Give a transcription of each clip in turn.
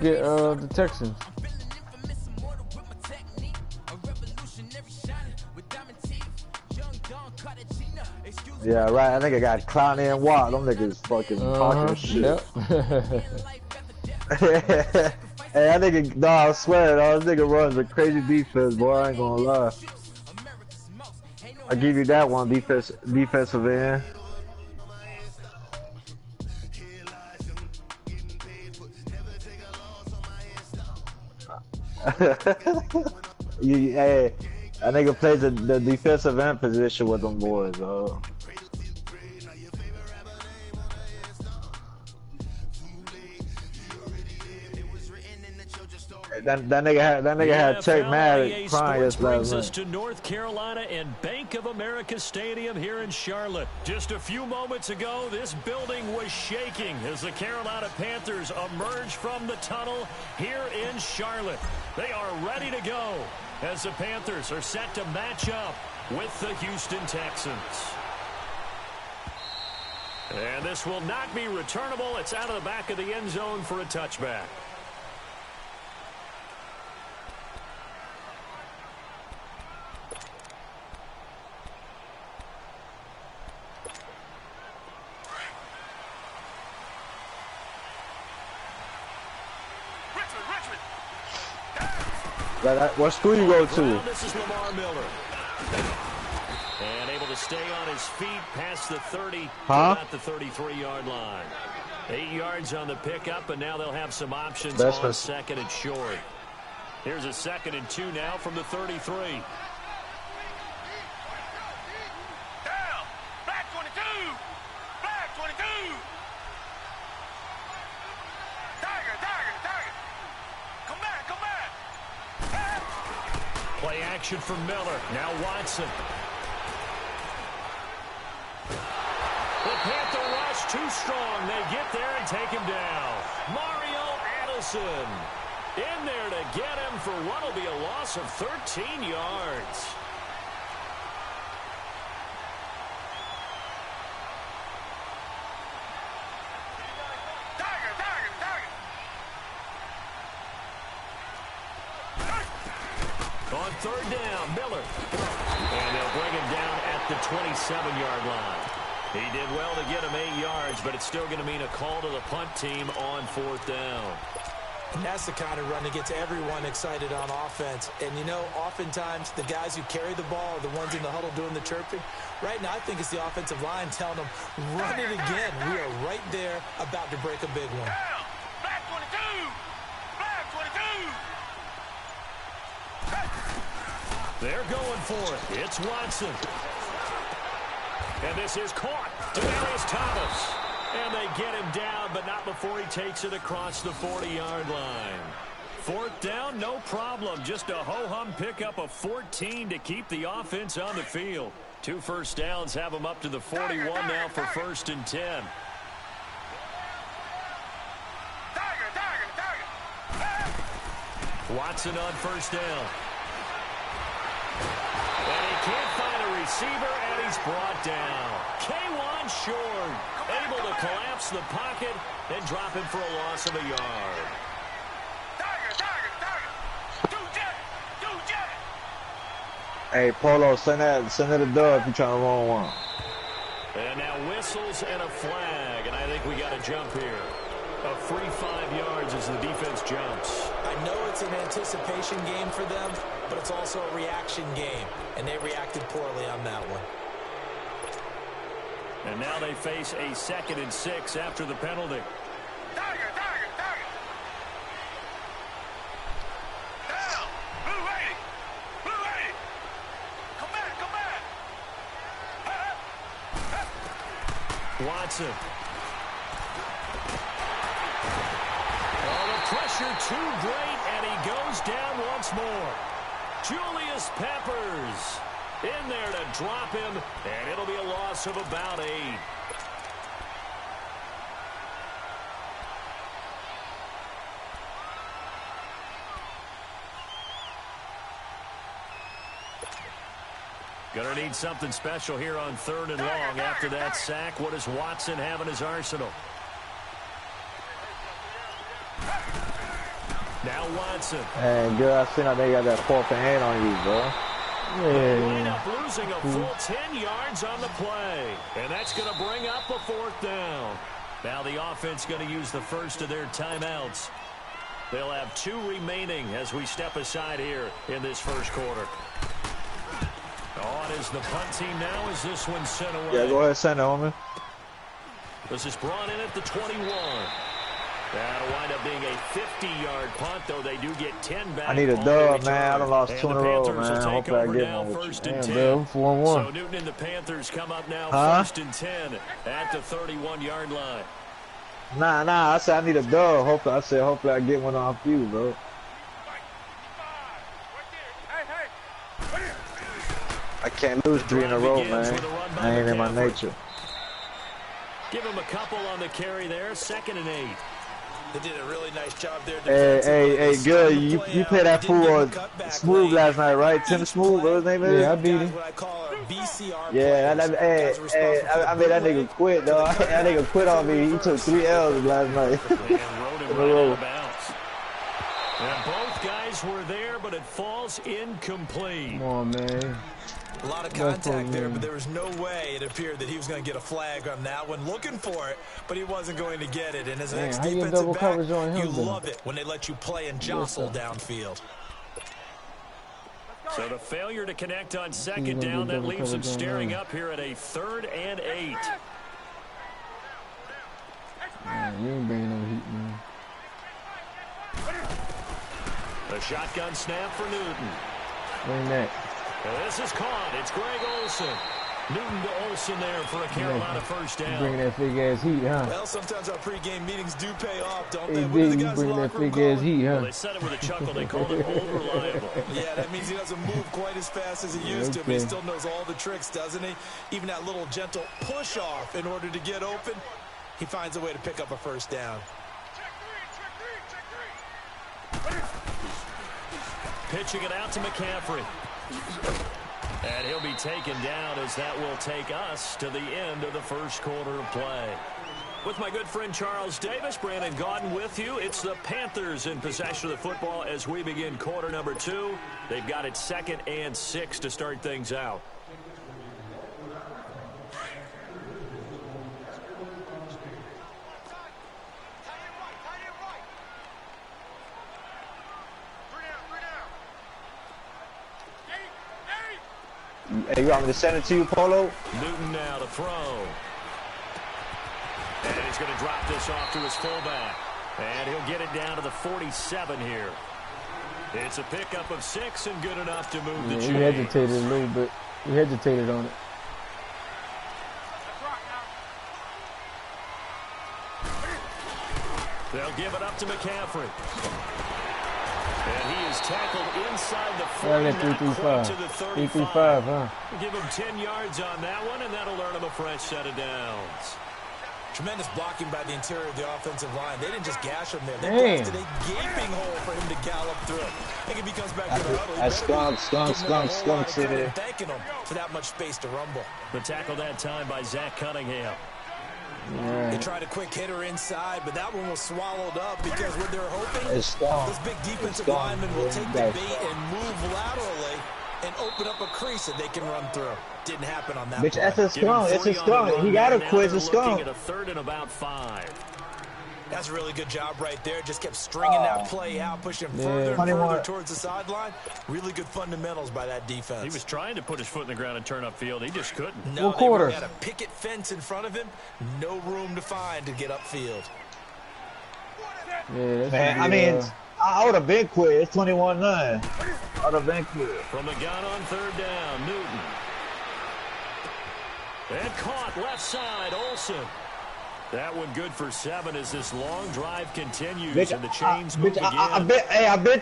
get the Texans. Yeah, right. I think I got Clowney and Watt. Them niggas fucking talking shit. Yep. Hey, that nigga, no, I swear, this nigga runs a crazy defense, boy. I ain't gonna lie. I give you that one, defensive end. Hey, that nigga plays the defensive end position with them boys, though. That nigga had Chuck mad crying last brings night. us to North Carolina and Bank of America Stadium here in Charlotte. Just a few moments ago, this building was shaking as the Carolina Panthers emerge from the tunnel here in Charlotte. They are ready to go as the Panthers are set to match up with the Houston Texans. And this will not be returnable. It's out of the back of the end zone for a touchback. What school you go to? This is Lamar Miller. And able to stay on his feet past the 30 at the 33-yard line. 8 yards on the pickup, and now they'll have some options on second and short. Here's a 2nd and 2 now from the 33. Down! Back 22! Back 22! Tiger! Come back! Play action from Miller. Now Watson. The Panther rush too strong. They get there and take him down. Mario Addison in there to get him for what will be a loss of 13 yards. On 3rd down, Miller. And they'll bring him down at the 27-yard line. He did well to get him 8 yards, but it's still going to mean a call to the punt team on 4th down. And that's the kind of run that gets everyone excited on offense. And, you know, oftentimes the guys who carry the ball are the ones in the huddle doing the chirping. Right now, I think it's the offensive line telling them, run it again. We are right there about to break a big one. Back 22! They're going for it. It's Watson. And this is caught. Demarius Thomas. And they get him down, but not before he takes it across the 40-yard line. 4th down, no problem. Just a ho-hum pickup of 14 to keep the offense on the field. 2 first downs have them up to the 41 now for 1st and 10. Watson on 1st down. And he can't find a receiver, and he's brought down. K'Wan Short able to collapse the pocket and drop him for a loss of a yard. Hey, Polo, send that a dub if you're trying to roll one. And now whistles and a flag, and I think we got a jump here. A free 5 yards as the defense jumps. I know it's an anticipation game for them, but it's also a reaction game, and they reacted poorly on that one. And now they face a 2nd and 6 after the penalty. Down! Blue 80! Come back! Watson. Pressure too great, and he goes down once more. Julius Peppers in there to drop him, and it'll be a loss of about 8. Gonna need something special here on 3rd and long after that sack. What does Watson have in his arsenal? Now Watson. Hey, good. I seen how they got that 4th and 8 on you, bro. Line up losing a full 10 yards on the play. And that's going to bring up a 4th down. Now the offense going to use the first of their timeouts. They'll have 2 remaining as we step aside here in this first quarter. On is the punt team now as this one's sent away. Yeah, go ahead, send it, homie. This is brought in at the 21. That'll wind up being a 50-yard punt, though they do get 10 back. I need a dub, man. I done lost 2 in a row, man. Hopefully I get one with first you. and 10. Damn, 4-1. So Newton and the Panthers come up now first and 10 at the 31-yard line. Nah. I said I need a dub. Hopefully I get one off you, bro. I can't lose 3 in a row, man. I ain't in my nature. Give him a couple on the carry there. 2nd and 8. They did a really nice job there. Hey, good. You played that fool Smooth last night, right? Tim Smooth, what his name is? Yeah, I beat him. Yeah, I made that nigga quit, though. That nigga quit on me. He took 3 L's last night. And rode him right out of bounds. And both guys were there, but it falls incomplete. Come on, man. A lot of contact there, but there was no way it appeared that he was going to get a flag on that one. Looking for it, but he wasn't going to get it. And as an ex-defensive back, you love it when they let you play and jostle downfield. So the failure to connect on 2nd down, that leaves them staring up here at a 3rd and 8. Man, you ain't bringing no heat, man. The shotgun snap for Newton. Bring that. This is caught. It's Greg Olsen. Newton to Olsen there for a Carolina first down. Bringing that fig-ass heat, huh? Well, sometimes our pregame meetings do pay off, don't Hey, they? D, you bring that big-ass heat, huh? Well, they said it with a chuckle. They called it old-reliable. Yeah, that means he doesn't move quite as fast as he used to, but he still knows all the tricks, doesn't he? Even that little gentle push-off in order to get open, he finds a way to pick up a first down. Pitching it out to McCaffrey. And he'll be taken down as that will take us to the end of the first quarter of play. With my good friend Charles Davis, Brandon Gaudin with you. It's the Panthers in possession of the football as we begin quarter number 2. They've got it 2nd and 6 to start things out. Hey, you want me to send it to you, Polo? Newton now to throw. And he's going to drop this off to his fullback. And he'll get it down to the 47 here. It's a pickup of 6 and good enough to move the chains. He hesitated a little bit. He hesitated on it. They'll give it up to McCaffrey. And he is tackled inside the 40, to the 35. Huh? Give him 10 yards on that one, and that'll earn him a fresh set of downs. Tremendous blocking by the interior of the offensive line. They didn't just gash him there. They blasted a gaping hole for him to gallop through. I think if he comes back to the huddle, skunk city. Thanking him for that much space to rumble. The tackle that time by Zach Cunningham. Yeah. They tried a quick hitter inside, but that one was swallowed up because what they're hoping, this big defensive lineman will take the bait and move laterally and open up a crease that they can run through. Didn't happen on that. Bitch, that's a skunk. It's a skunk. He got to quit. It's a skunk. At a 3rd and about 5. That's a really good job right there. Just kept stringing that play out, pushing further and further towards the sideline. Really good fundamentals by that defense. He was trying to put his foot in the ground and turn upfield. He just couldn't. No, they had a picket fence in front of him. No room to find to get upfield. Yeah, man, I mean, I would have been quit. It's 21-9. I would have been quit. From the gun on 3rd down, Newton. And caught left side, Olsen. That one good for 7 as this long drive continues and the chains move again. I've been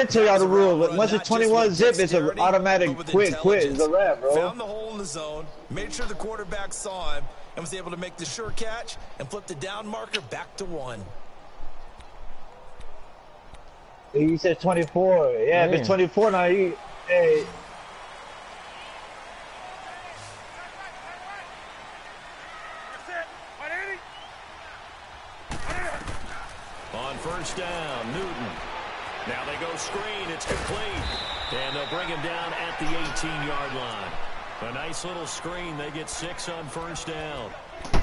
to y'all the rule, but once it's 21 zip, it's an automatic quit. It's a wrap, bro. Found the hole in the zone, made sure the quarterback saw him, and was able to make the sure catch and flip the down marker back to 1. He said 24. Yeah, if it's 24 now, hey. On 1st down, Newton. Now they go screen. It's complete. And they'll bring him down at the 18-yard line. A nice little screen. They get 6 on first down.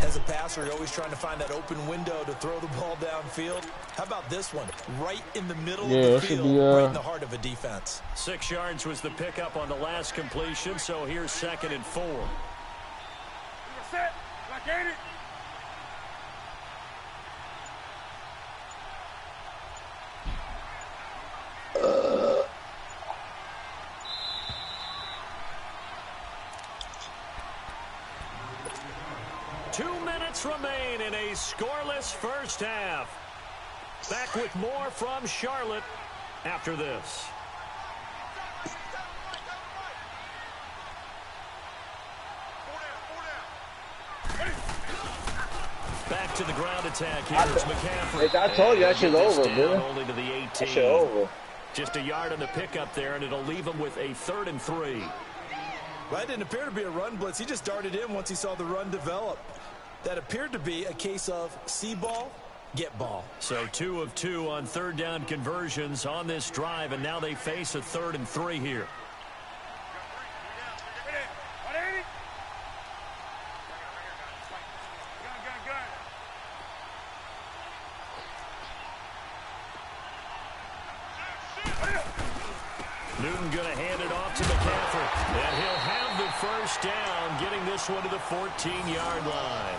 As a passer, you're always trying to find that open window to throw the ball downfield. How about this one? Right in the middle of the field, right in the heart of a defense. 6 yards was the pickup on the last completion, so here's 2nd and 4. Set. I gain it. Remain in a scoreless first half. Back with more from Charlotte after this. Back to the ground attack here. It's McCaffrey. I told you that shit's over, dude. Only to the 18. That shit over. Just a yard on the pickup there, and it'll leave him with a 3rd and 3. That didn't appear to be a run blitz. He just darted in once he saw the run develop. That appeared to be a case of see ball, get ball. So 2 of 2 on 3rd down conversions on this drive, and now they face a 3rd and 3 here. Newton going to hand it off to McCaffrey, and he'll have the first down, getting this one to the 14-yard line.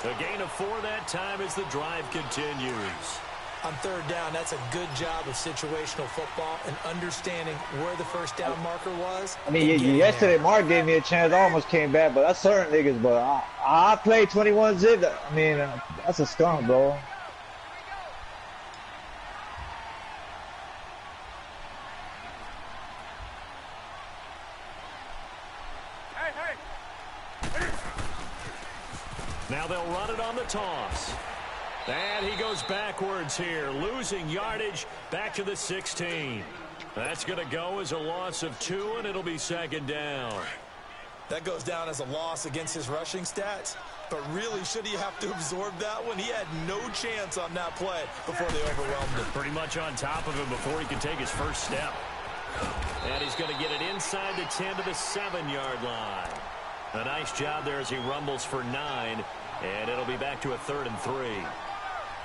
A gain of 4 that time as the drive continues. On 3rd down, that's a good job of situational football and understanding where the first down marker was. I mean, yesterday Mark gave me a chance. I almost came back, but that's certain niggas. But I played 21 zip. I mean, that's a skunk, bro. Now they'll run it on the toss. And he goes backwards here, losing yardage back to the 16. That's going to go as a loss of 2, and it'll be 2nd down. That goes down as a loss against his rushing stats. But really, should he have to absorb that one? He had no chance on that play before they overwhelmed him. Pretty much on top of him before he can take his first step. And he's going to get it inside the 10 to the 7-yard line. A nice job there as he rumbles for 9, and it'll be back to a 3rd and 3.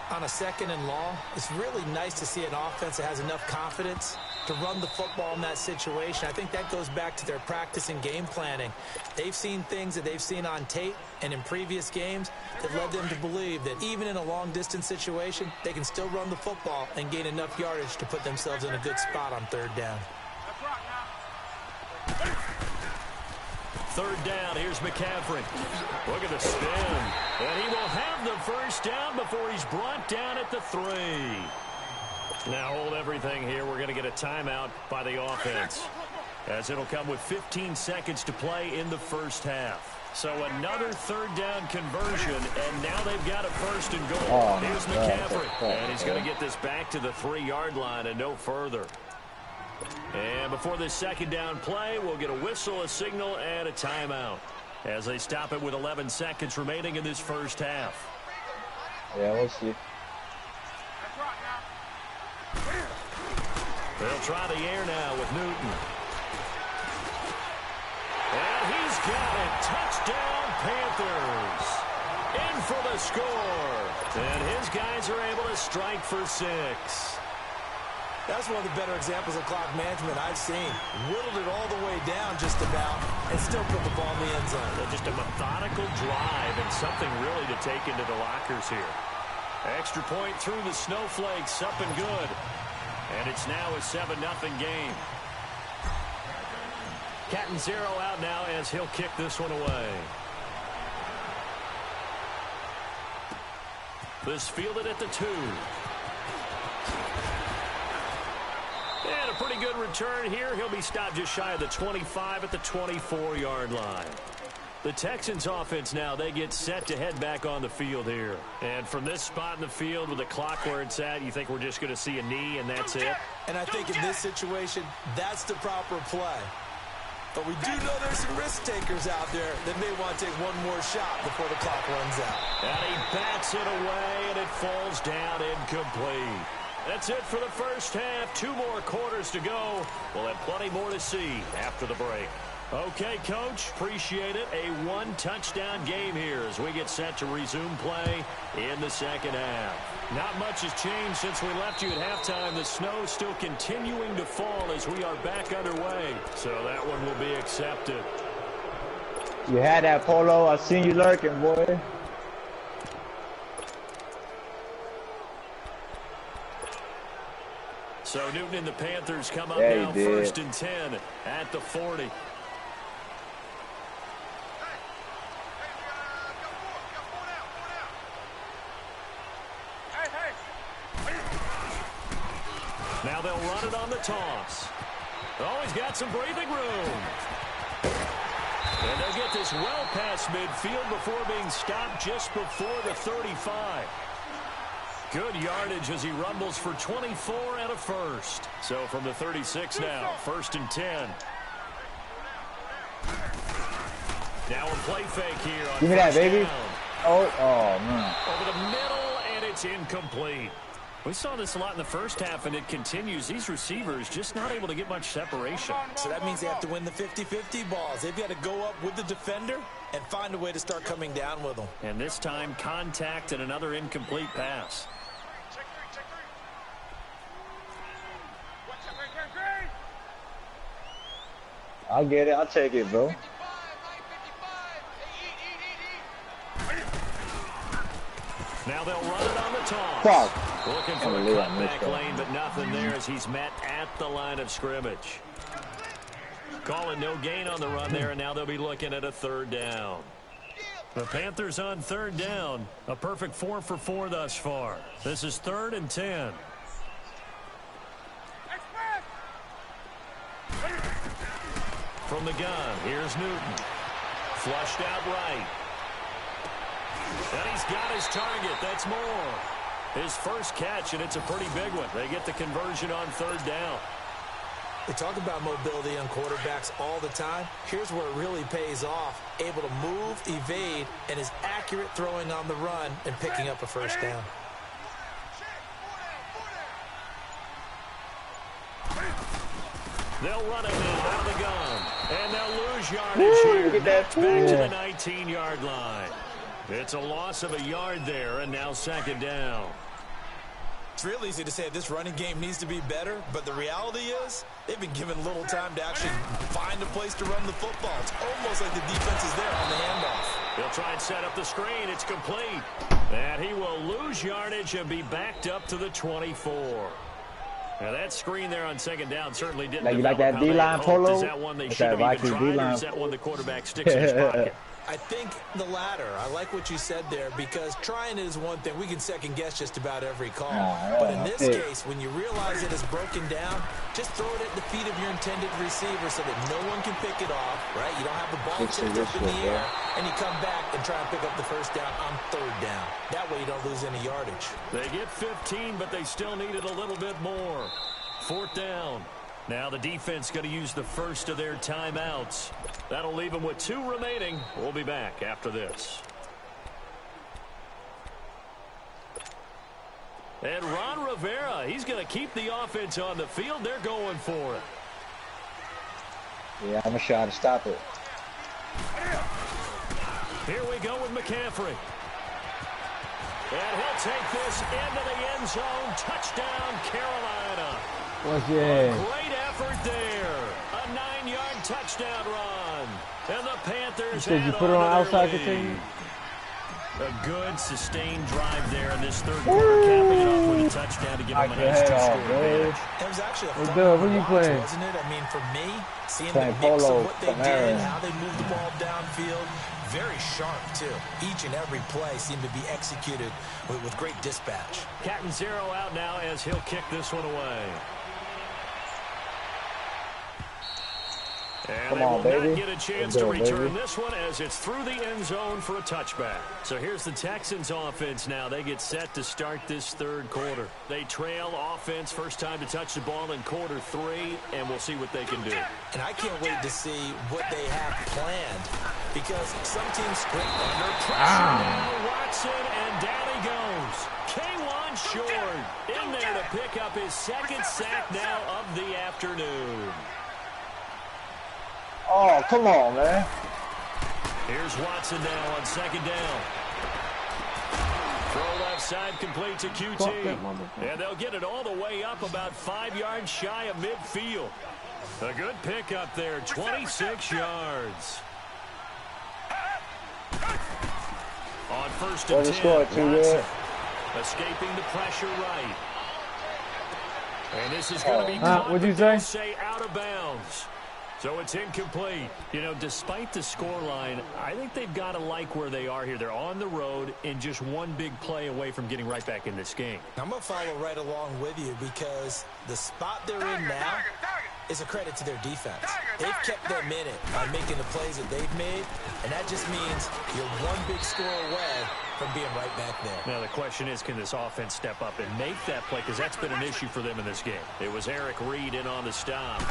On a 2nd and long, it's really nice to see an offense that has enough confidence to run the football in that situation. I think that goes back to their practice and game planning. They've seen things that they've seen on tape and in previous games that led them to believe that even in a long-distance situation, they can still run the football and gain enough yardage to put themselves in a good spot on 3rd down. 3rd down, here's McCaffrey. Look at the spin. And he will have the first down before he's brought down at the 3. Now hold everything here. We're going to get a timeout by the offense, as it'll come with 15 seconds to play in the first half. So another 3rd down conversion, and now they've got a 1st and goal. Here's McCaffrey, and he's going to get this back to the 3-yard line and no further. And before this 2nd down play, we'll get a whistle, a signal, and a timeout as they stop it with 11 seconds remaining in this first half. Yeah, we'll see. They'll try the air now with Newton. And he's got it. Touchdown, Panthers. In for the score. And his guys are able to strike for 6. That's one of the better examples of clock management I've seen. Whittled it all the way down just about and still put the ball in the end zone. Just a methodical drive and something really to take into the lockers here. Extra point through the snowflakes, up and good. And it's now a 7-0 game. Catanzaro out now as he'll kick this one away. This fielded at the 2. And a pretty good return here. He'll be stopped just shy of the 25 at the 24-yard line. The Texans offense now, they get set to head back on the field here. And from this spot in the field with the clock where it's at, you think we're just going to see a knee and that's it? And I think in this situation, that's the proper play. But we do know there's some risk takers out there that may want to take one more shot before the clock runs out. And he bats it away, and it falls down incomplete. That's it for the first half. 2 more quarters to go. We'll have plenty more to see after the break. Okay, Coach, appreciate it. A 1-touchdown game here as we get set to resume play in the second half. Not much has changed since we left you at halftime. The snow still continuing to fall as we are back underway. So that one will be accepted. You had that, Polo. I seen you lurking, boy. So Newton and the Panthers come up Yeah, now 1st and 10 at the 40. Now they'll run it on the toss. Oh, he's got some breathing room. And they'll get this well past midfield before being stopped just before the 35. Good yardage as he rumbles for 24 and a first. So from the 36 now, 1st and 10. Now a play fake here on Give me that, baby. down. Oh, man. Over the middle, and it's incomplete. We saw this a lot in the first half, and it continues. These receivers just not able to get much separation. So that means they have to win the 50-50 balls. They've got to go up with the defender and find a way to start coming down with them. And this time, contact and another incomplete pass. I'll get it. I'll take it, bro. Now they'll run it on the toss. Fuck. Looking for a cutback lane, but nothing there as he's met at the line of scrimmage. Calling no gain on the run there, and now they'll be looking at a 3rd down. The Panthers on 3rd down. A perfect 4 for 4 thus far. This is 3rd and 10. From the gun, here's Newton. Flushed out right. And he's got his target. That's more. His first catch, and it's a pretty big one. They get the conversion on 3rd down. We talk about mobility on quarterbacks all the time. Here's where it really pays off. Able to move, evade, and is accurate throwing on the run and picking up a 1st down. They'll run it now out of the gun. And they'll lose yardage here. Back to the 19-yard line. It's a loss of a yard there, and now 2nd down. It's real easy to say this running game needs to be better, but the reality is they've been given little time to actually find a place to run the football. It's almost like the defense is there on the handoff. They'll try and set up the screen. It's complete. And he will lose yardage and be backed up to the 24. Now that screen there on 2nd down certainly didn't you like that D-line, Polo? Is that one they should have even tried, or is that one the quarterback sticks in his pocket? I think the latter. I like what you said there, because trying it is one thing. We can second guess just about every call. But in this case, when you realize it is broken down, just throw it at the feet of your intended receiver so that no one can pick it off, right? You don't have the ball tipped up in the air, and you come back and try and pick up the 1st down on 3rd down. That way you don't lose any yardage. They get 15, but they still needed a little bit more. 4th down. Now the defense going to use the first of their timeouts. That'll leave them with 2 remaining. We'll be back after this. And Ron Rivera, he's going to keep the offense on the field. They're going for it. Yeah, I'm going to try to stop it. Here we go with McCaffrey. And he'll take this into the end zone. Touchdown, Carolina. Great effort there. A 9-yard touchdown run. And the Panthers you put it on outside containment? A good sustained drive there in this 3rd quarter, capping it off with a touchdown to give them a nice 2-score advantage. It was actually a fun who you watch, playing? wasn't it? I mean, for me, seeing Playing the mix Polo, of what they did, how they moved the ball downfield, very sharp, too. Each and every play seemed to be executed with great dispatch. Catanzaro out now as he'll kick this one away. And they will not get a chance to return this one as it's through the end zone for a touchback. So here's the Texans offense now. They get set to start this 3rd quarter. They trail offense, first time to touch the ball in quarter 3, and we'll see what they can do. And I can't wait to see what they have planned, because some teams sprint under pressure. Now Watson, and down he goes. K1 short. In there to pick up his second sack now of the afternoon. Oh, come on, man. Here's Watson now on second down. Throw left side complete to QT. And they'll get it all the way up about 5 yards shy of midfield. A good pickup there, 26 yards. On first and 10, Watson escaping the pressure right. And this is going to be caught, what'd you say out of bounds. So it's incomplete. You know, despite the scoreline, I think they've got to like where they are here. They're on the road and just one big play away from getting right back in this game. I'm going to follow right along with you because the spot they're in now is a credit to their defense. They've kept them in it by making the plays that they've made, and that just means you're one big score away from being right back there. Now the question is, can this offense step up and make that play? Because that's been an issue for them in this game. It was Eric Reed in on the stop.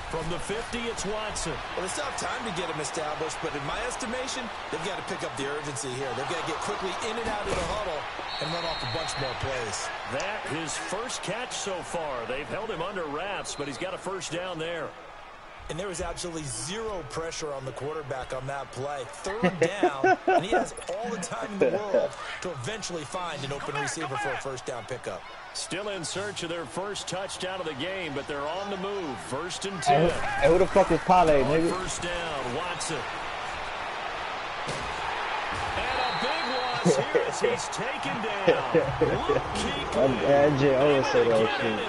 From the 50, it's Watson. Well, they still have time to get him established, but in my estimation, they've got to pick up the urgency here. They've got to get quickly in and out of the huddle and run off a bunch more plays. That his first catch so far. They've held him under wraps, but he's got a first down there. And there was absolutely zero pressure on the quarterback on that play. Third down, and he has all the time in the world to eventually find an open receiver for a first down pickup. Still in search of their first touchdown of the game, but they're on the move. First and 10. Hey, who the fuck is Pollard, nigga? First down, Watson. And a big loss here as he's taken down. Luke Kuechly. Jay always say that shit.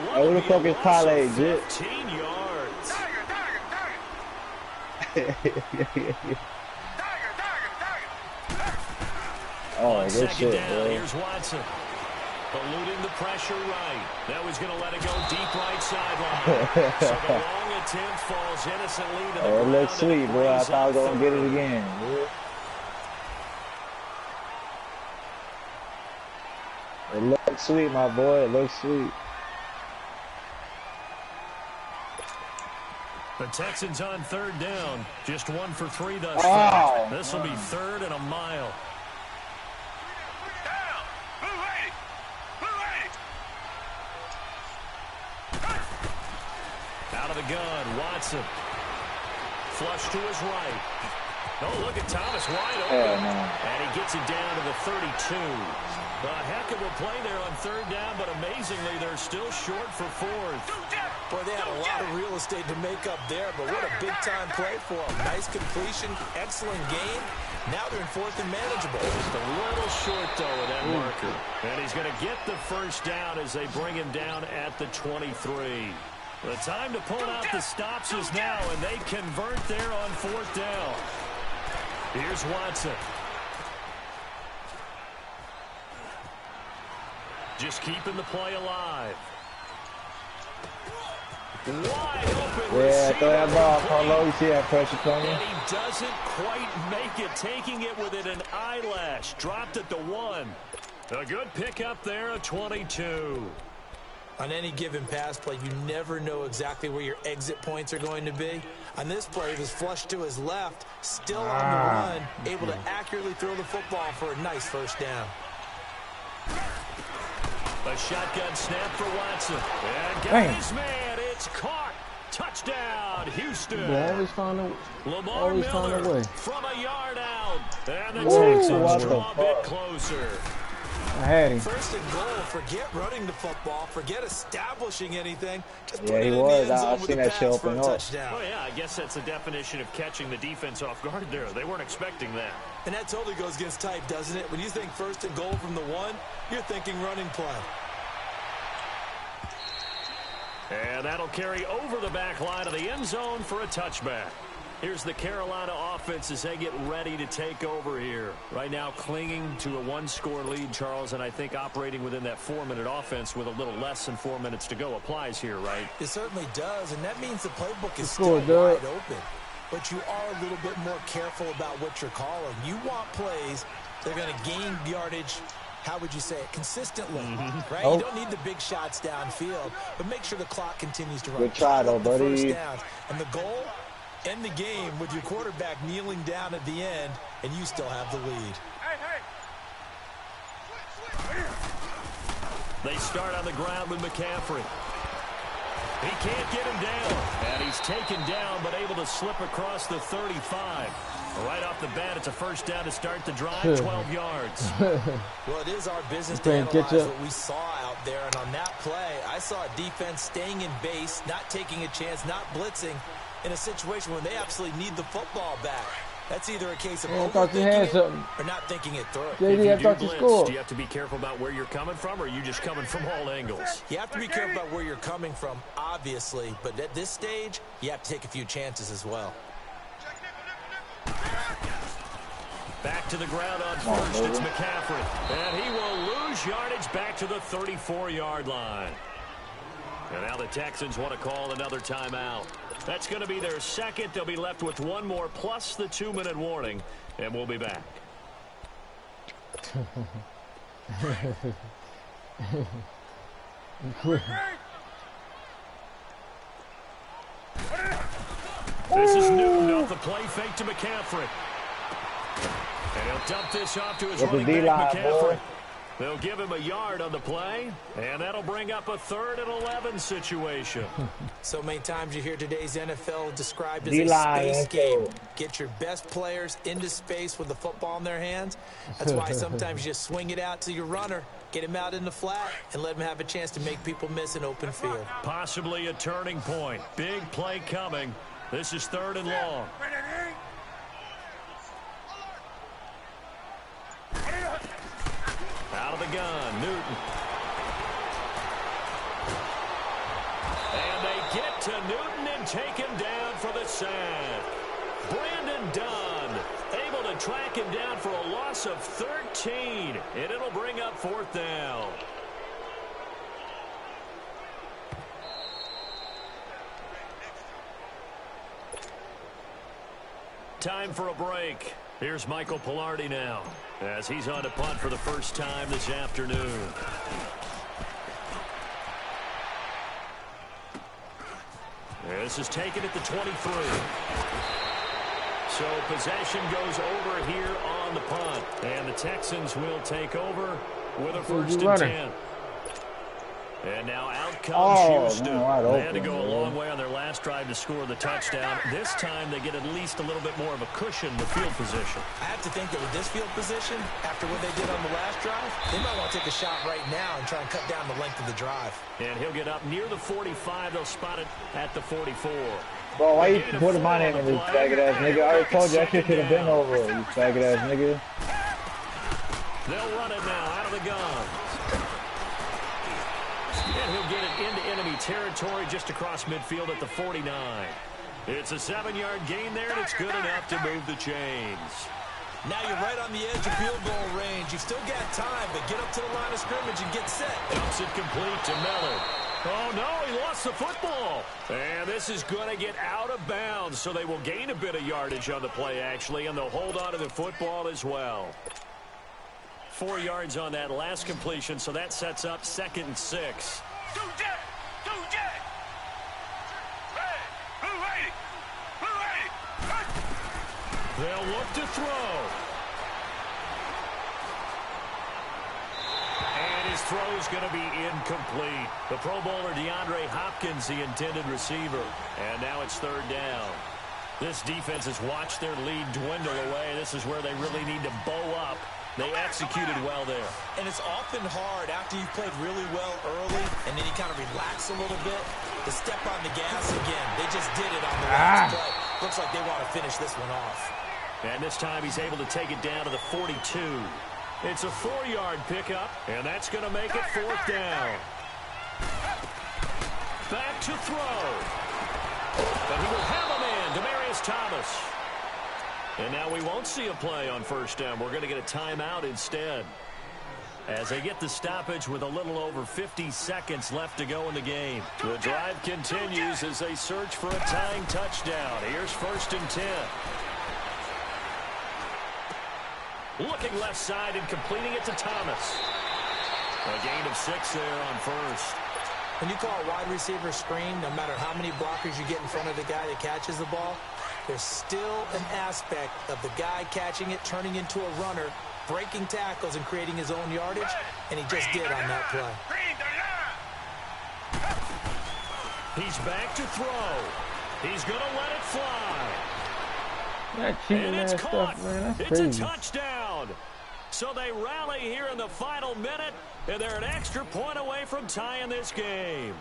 Hey, who the fuck is Pollard, Jit? 15 yards. Oh, good second shit, down, bro. here's Watson. Eluding the pressure right. Now he's going to let it go deep right sideline. So the long attempt falls innocently to the ground. It looks sweet, bro. I thought I was going to get it again, bro. It looks sweet, my boy. It looks sweet. The Texans on third down. Just 1 for 3 thus far. This will be third and a mile. Out of the gun, Watson. Flush to his right. Oh, look at Thomas wide open. And he gets it down to the 32. A heck of a play there on third down, but amazingly, they're still short for fourth. Boy, they had a lot of real estate to make up there, but what a big-time play for them. Nice completion, excellent game. Now they're in fourth and manageable. Just a little short, though, of that marker. And he's going to get the first down as they bring him down at the 23. The time to pull out the stops is now, and they convert there on fourth down. Here's Watson. Just keeping the play alive. Wide open. Yeah, throw that ball, Paulo. You see that pressure coming? And he doesn't quite make it, taking it within an eyelash. Dropped at the 1. A good pickup there, a 22. On any given pass play, you never know exactly where your exit points are going to be. On this play, he was flushed to his left, still on the run, able to accurately throw the football for a nice first down. A shotgun snap for Watson. And got his man. It's caught. Touchdown, Houston. Always find a Lamar Miller way. from a yard out. And the Texans draw a bit closer. I had him. First and goal. Forget running the football. Forget establishing anything. Just put Yeah, it he in was. the end zone I with seen the that shit pass for a open up. touchdown. Oh, yeah, I guess that's the definition of catching the defense off guard there. They weren't expecting that. And that totally goes against type, doesn't it? When you think first and goal from the 1, you're thinking running play. And that'll carry over the back line of the end zone for a touchback. Here's the Carolina offense as they get ready to take over here. Right now clinging to a 1-score lead, Charles, and I think operating within that 4-minute offense with a little less than 4 minutes to go applies here, right? It certainly does, and that means the playbook is still wide open. But you are a little bit more careful about what you're calling. You want plays that are going to gain yardage, how would you say it, consistently, right? You don't need the big shots downfield, but make sure the clock continues to run. Good try, though, buddy. First downs. And the goal, end the game with your quarterback kneeling down at the end, and you still have the lead. They start on the ground with McCaffrey. He can't get him down. And he's taken down, but able to slip across the 35. Right off the bat, it's a first down to start the drive, 12 yards. Well, it is our business to analyze what we saw out there. And on that play, I saw a defense staying in base, not taking a chance, not blitzing, in a situation when they absolutely need the football back. That's either a case of overthinking it or not thinking it through. If you do blitz, do you have to be careful about where you're coming from, or are you just coming from all angles? You have to be careful about where you're coming from, obviously. But at this stage, you have to take a few chances as well. Back to the ground on first, it's McCaffrey. And he will lose yardage back to the 34-yard line. And now the Texans want to call another timeout. That's going to be their second. They'll be left with one more plus the 2-minute warning, and we'll be back. This is Newton off the play fake to McCaffrey. And he'll dump this off to his running back, McCaffrey. They'll give him a yard on the play, and that'll bring up a 3rd and 11 situation. So many times you hear today's NFL described as a space game. Get your best players into space with the football in their hands. That's why sometimes you just swing it out to your runner, get him out in the flat, and let him have a chance to make people miss an open field. Possibly a turning point. Big play coming. This is 3rd and long. Out of the gun, Newton. And they get to Newton and take him down for the sack. Brandon Dunn able to track him down for a loss of 13, and it'll bring up 4th down. Time for a break. Here's Michael Pilardi now, as he's on to punt for the first time this afternoon. This is taken at the 23. So possession goes over here on the punt, and the Texans will take over with a 1st and 10. And now out comes Houston. They had to go a long way on their last drive to score the touchdown. This time they get at least a little bit more of a cushion in the field position. I have to think that with this field position, after what they did on the last drive, they might want to take a shot right now and try and cut down the length of the drive. And he'll get up near the 45. They'll spot it at the 44. Bro, why you putting my name in this faggot ass nigga? I already told you that shit should have been over, you faggot ass nigga. They'll run it now out of the gun. And he'll get it into enemy territory just across midfield at the 49. It's a 7-yard gain there, and it's good enough to move the chains. Now you're right on the edge of field goal range. You've still got time, but get up to the line of scrimmage and get set. Dumps it complete to Miller. Oh, no, he lost the football. And this is going to get out of bounds, so they will gain a bit of yardage on the play, actually, and they'll hold on to the football as well. 4 yards on that last completion, so that sets up 2nd and 6. They'll look to throw. And his throw's going to be incomplete. The Pro Bowler DeAndre Hopkins, the intended receiver. And now it's 3rd down. This defense has watched their lead dwindle away. This is where they really need to bow up. They executed well there. And it's often hard after you've played really well early and then you kind of relax a little bit to step on the gas again. They just did it on the last play. Looks like they want to finish this one off. And this time he's able to take it down to the 42. It's a 4-yard pickup, and that's going to make it 4th down. Back to throw. But he will have a man, Demaryius Thomas. And now we won't see a play on 1st down. We're going to get a timeout instead, as they get the stoppage with a little over 50 seconds left to go in the game. The drive continues as they search for a tying touchdown. Here's 1st and 10. Looking left side and completing it to Thomas. A gain of 6 there on 1st. When you call a wide receiver screen, no matter how many blockers you get in front of the guy that catches the ball, there's still an aspect of the guy catching it, turning into a runner, breaking tackles and creating his own yardage, and he just did on that play. He's back to throw. He's going to let it fly. That cheating And ass it's caught. stuff, man. That's It's crazy. a touchdown. So they rally here in the final minute, and they're an extra point away from tying this game.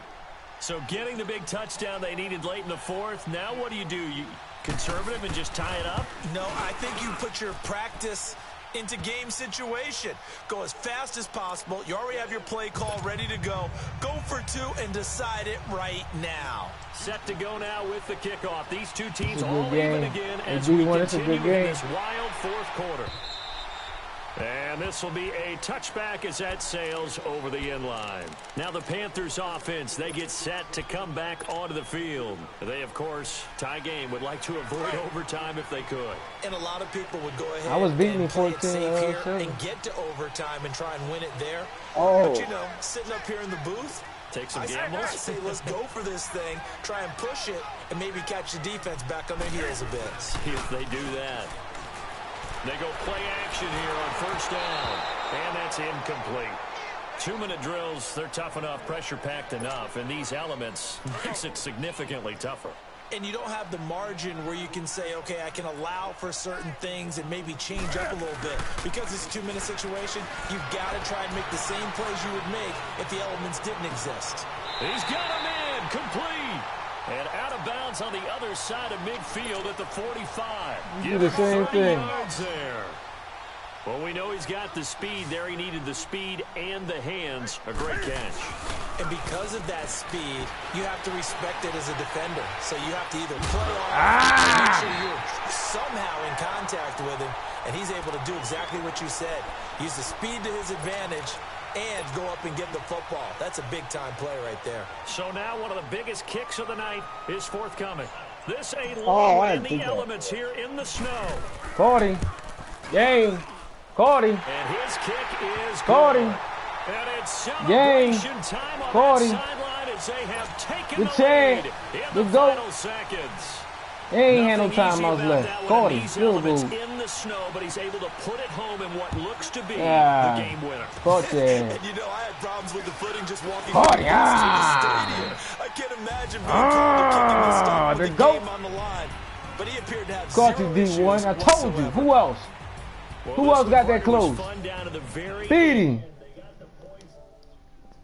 So getting the big touchdown they needed late in the fourth, now what do? You conservative and just tie it up? No, I think you put your practice into game situation. Go as fast as possible. You already have your play call ready to go. Go for two and decide it right now. Set to go now with the kickoff. These two teams It's a all good game. even again Hey, as we D1, it's a continue good in game. this wild fourth quarter. And this will be a touchback as that sails over the end line. Now the Panthers offense, they get set to come back onto the field. They, of course, tie game, would like to avoid overtime if they could. And a lot of people would go ahead I was beating and play it 14, safe here 7. and get to overtime and try and win it there. Oh. But, you know, sitting up here in the booth, Take some I gambles. say let's go for this thing, try and push it, and maybe catch the defense back on their heels a bit. See if they do that. They go play action here on first down. And that's incomplete. 2-minute drills, they're tough enough, pressure-packed enough, and these elements makes it significantly tougher. And you don't have the margin where you can say, okay, I can allow for certain things and maybe change up a little bit. Because it's a 2-minute situation, you've got to try and make the same plays you would make if the elements didn't exist. He's got him in, complete. And out of bounds on the other side of midfield at the 45. You do the same 30 thing. yards there. Well, we know he's got the speed there. He needed the speed and the hands. A great catch. And because of that speed, you have to respect it as a defender. So you have to either play off or make sure you're somehow in contact with him. And he's able to do exactly what you said. Use the speed to his advantage and go up and get the football. That's a big-time play right there. So now one of the biggest kicks of the night is forthcoming. This a low in the elements here in the snow. Caught him. Game. Caught him. And his kick is Caught good. him. And it's Game. celebration time on Caught that him. sideline as they have taken Good the chance. lead in Good the go. final seconds. He ain't had no Nothing easy timeouts about left. that one. Caught him. These Field elements goal. in the snow, but he's able to put it home in what looks to be Yeah. the game winner. Caught that. And you know, I had problems with the footing just walking Oh, through the yeah. stadium. I can't imagine being called to kick in the stump with the the goat. game on the line. But he appeared to have Caught zero you, D1. I issues told you. whatsoever. Who else? Well, Who this else got that one was close? fun down to the very Beat end. him.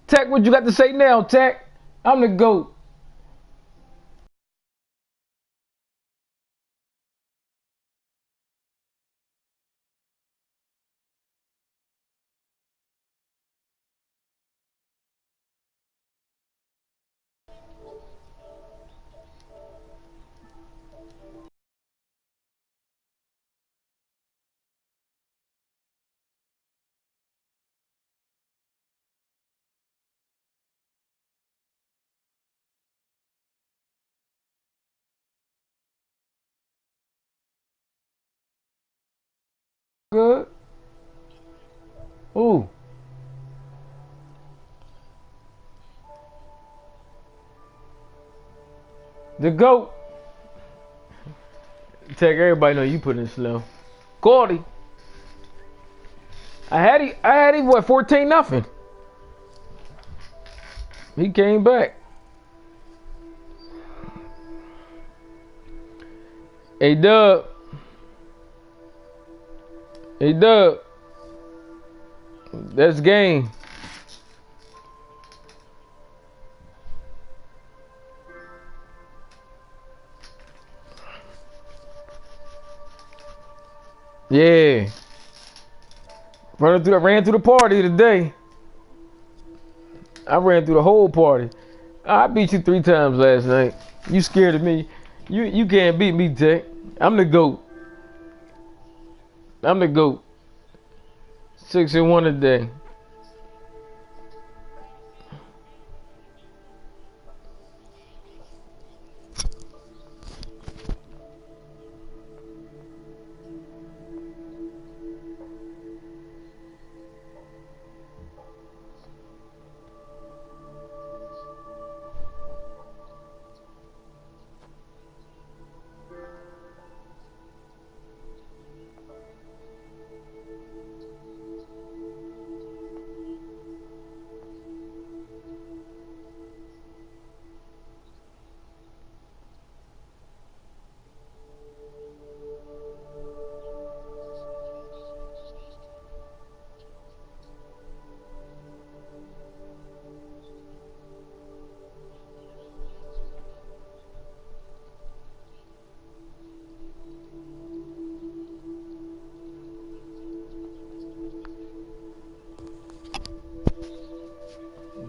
Tech, what you got to say now, Tech? I'm the GOAT. Good. Ooh. The GOAT. Tech, everybody know you put in slow. Gordy. I had him what, 14-0. He came back. Hey Dub. Hey Dub. That's game. Yeah. Ran through the party today. I ran through the whole party. I beat you 3 times last night. You scared of me. You can't beat me, Tech. I'm the GOAT. I'm the GOAT. 6-1 today.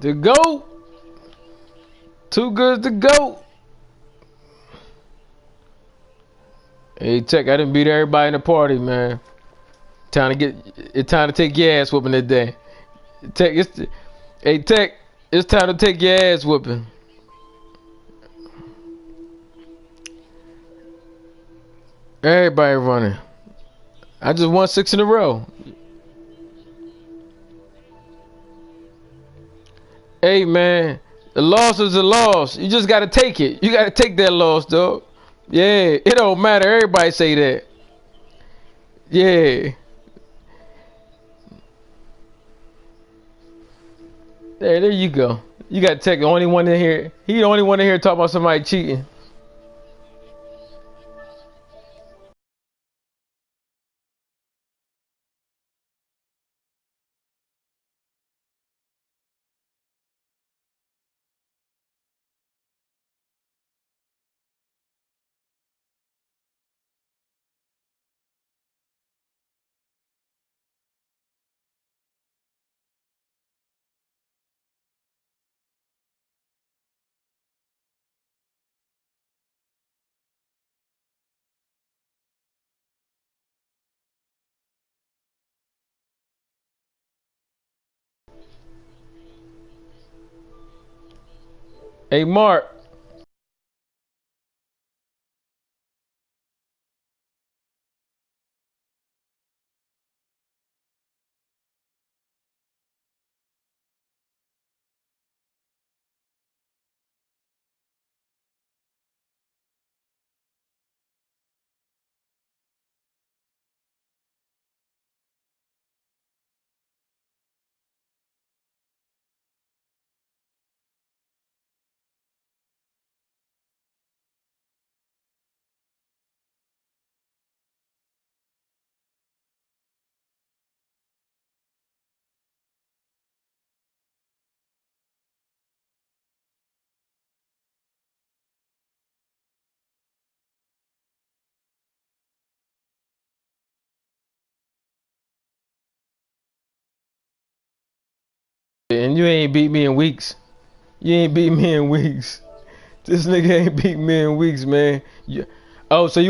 The GOAT. Too good to go. Hey, Tech, I didn't beat everybody in the party, man. Time to take your ass whooping today. Tech, hey, Tech, it's time to take your ass whooping. Everybody running. I just won 6 in a row. Hey, man, the loss is a loss. You just gotta take it. You gotta take that loss, dog. Yeah, it don't matter. Everybody say that. Yeah. There you go. You got Tech, the only one in here. He the only one in here talking about somebody cheating. Hey, Mark. And you ain't beat me in weeks. You ain't beat me in weeks. This nigga ain't beat me in weeks, man. Oh, so you